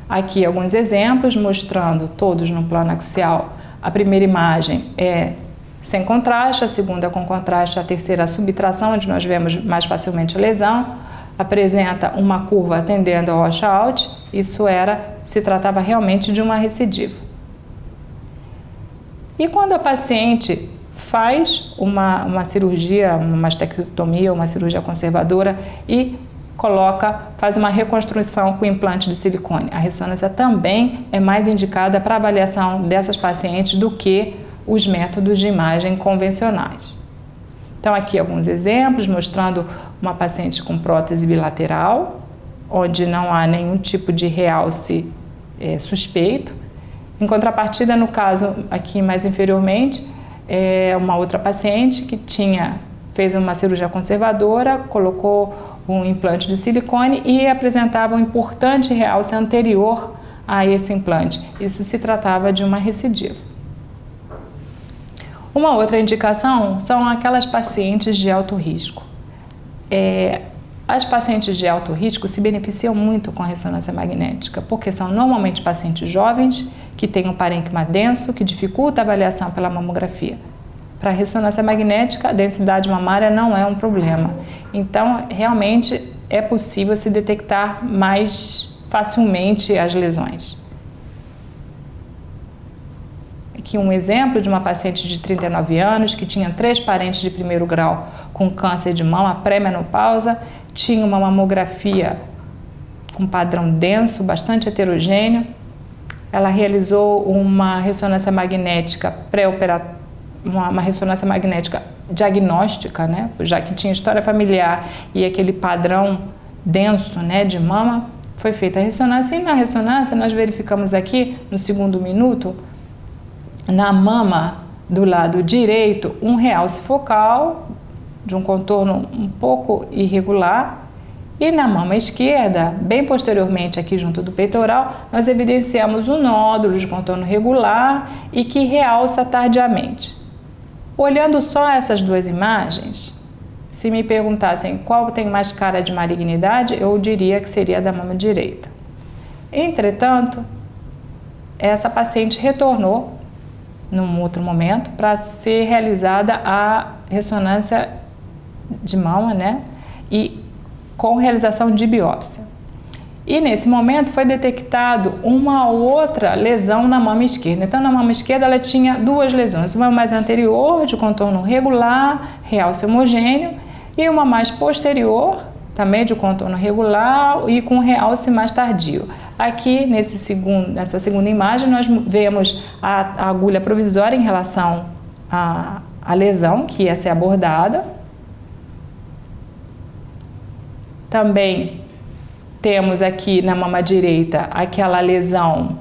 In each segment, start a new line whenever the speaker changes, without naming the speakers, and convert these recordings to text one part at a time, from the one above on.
Aqui alguns exemplos mostrando todos no plano axial. A primeira imagem é sem contraste, a segunda com contraste, a terceira a subtração, onde nós vemos mais facilmente a lesão. Apresenta uma curva tendendo ao washout, se tratava realmente de uma recidiva. E quando a paciente faz uma cirurgia, uma mastectomia, uma cirurgia conservadora e faz uma reconstrução com implante de silicone. A ressonância também é mais indicada para avaliação dessas pacientes do que os métodos de imagem convencionais. Então aqui alguns exemplos mostrando uma paciente com prótese bilateral, onde não há nenhum tipo de realce suspeito. Em contrapartida, no caso aqui mais inferiormente, é uma outra paciente que fez uma cirurgia conservadora, colocou um implante de silicone e apresentava um importante realce anterior a esse implante. Isso se tratava de uma recidiva. Uma outra indicação são aquelas pacientes de alto risco. As pacientes de alto risco se beneficiam muito com a ressonância magnética, porque são normalmente pacientes jovens que têm um parênquima denso, que dificulta a avaliação pela mamografia. Para a ressonância magnética, a densidade mamária não é um problema. Então, realmente é possível se detectar mais facilmente as lesões. Aqui um exemplo de uma paciente de 39 anos que tinha 3 parentes de primeiro grau com câncer de mama pré-menopausa, tinha uma mamografia com padrão denso, bastante heterogêneo. Ela realizou uma ressonância magnética pré-operatória, uma ressonância magnética diagnóstica, né? Já que tinha história familiar e aquele padrão denso, né, de mama, foi feita a ressonância. E na ressonância nós verificamos aqui no segundo minuto, na mama do lado direito, um realce focal de um contorno um pouco irregular, e na mama esquerda, bem posteriormente aqui junto do peitoral, nós evidenciamos um nódulo de contorno regular e que realça tardiamente. Olhando só essas duas imagens, se me perguntassem qual tem mais cara de malignidade, eu diria que seria a da mama direita. Entretanto, essa paciente retornou num outro momento para ser realizada a ressonância de mama, né? E com realização de biópsia. E nesse momento foi detectado uma outra lesão na mama esquerda. Então, na mama esquerda ela tinha 2 lesões, uma mais anterior, de contorno regular, realce homogêneo, e uma mais posterior, também de contorno regular e com realce mais tardio. Aqui, nessa segunda imagem, nós vemos a agulha provisória em relação à lesão que ia ser abordada. Também temos aqui na mama direita aquela lesão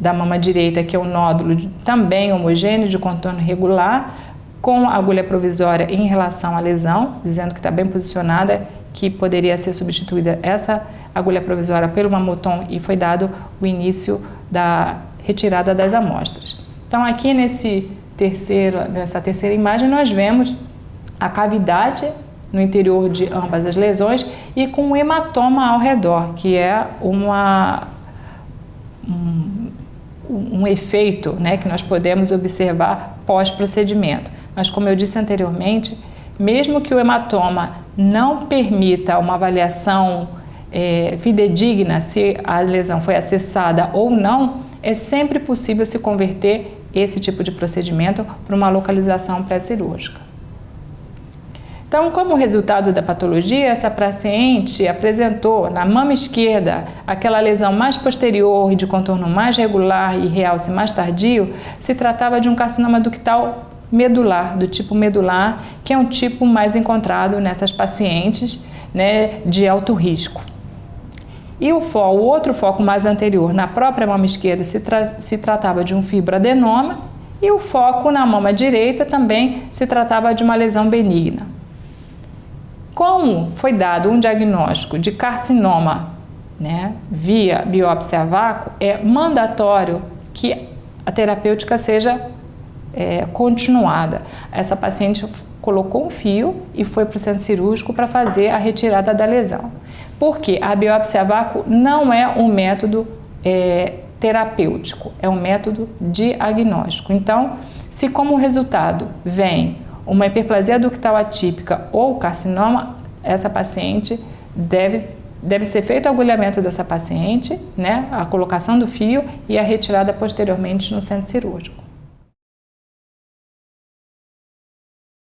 da mama direita, que é um nódulo também homogêneo, de contorno regular, com a agulha provisória em relação à lesão, dizendo que está bem posicionada, que poderia ser substituída essa agulha provisória pelo mamotom, e foi dado o início da retirada das amostras. Então aqui nessa terceira imagem nós vemos a cavidade no interior de ambas as lesões e com um hematoma ao redor, que é um efeito, né, que nós podemos observar pós-procedimento. Mas como eu disse anteriormente, mesmo que o hematoma não permita uma avaliação fidedigna se a lesão foi acessada ou não, é sempre possível se converter esse tipo de procedimento para uma localização pré-cirúrgica. Então, como resultado da patologia, essa paciente apresentou na mama esquerda aquela lesão mais posterior e de contorno mais regular e realce mais tardio. Se tratava de um carcinoma ductal medular, do tipo medular, que é um tipo mais encontrado nessas pacientes, né, de alto risco. E o outro foco mais anterior, na própria mama esquerda, se tratava de um fibroadenoma, e o foco na mama direita também se tratava de uma lesão benigna. Como foi dado um diagnóstico de carcinoma né, via biópsia a vácuo, é mandatório que a terapêutica seja continuada. Essa paciente colocou um fio e foi para o centro cirúrgico para fazer a retirada da lesão. Porque a biópsia a vácuo não é um método terapêutico, é um método diagnóstico. Então, se como resultado vem uma hiperplasia ductal atípica ou carcinoma, essa paciente deve ser feito o agulhamento dessa paciente, né, a colocação do fio e a retirada posteriormente no centro cirúrgico.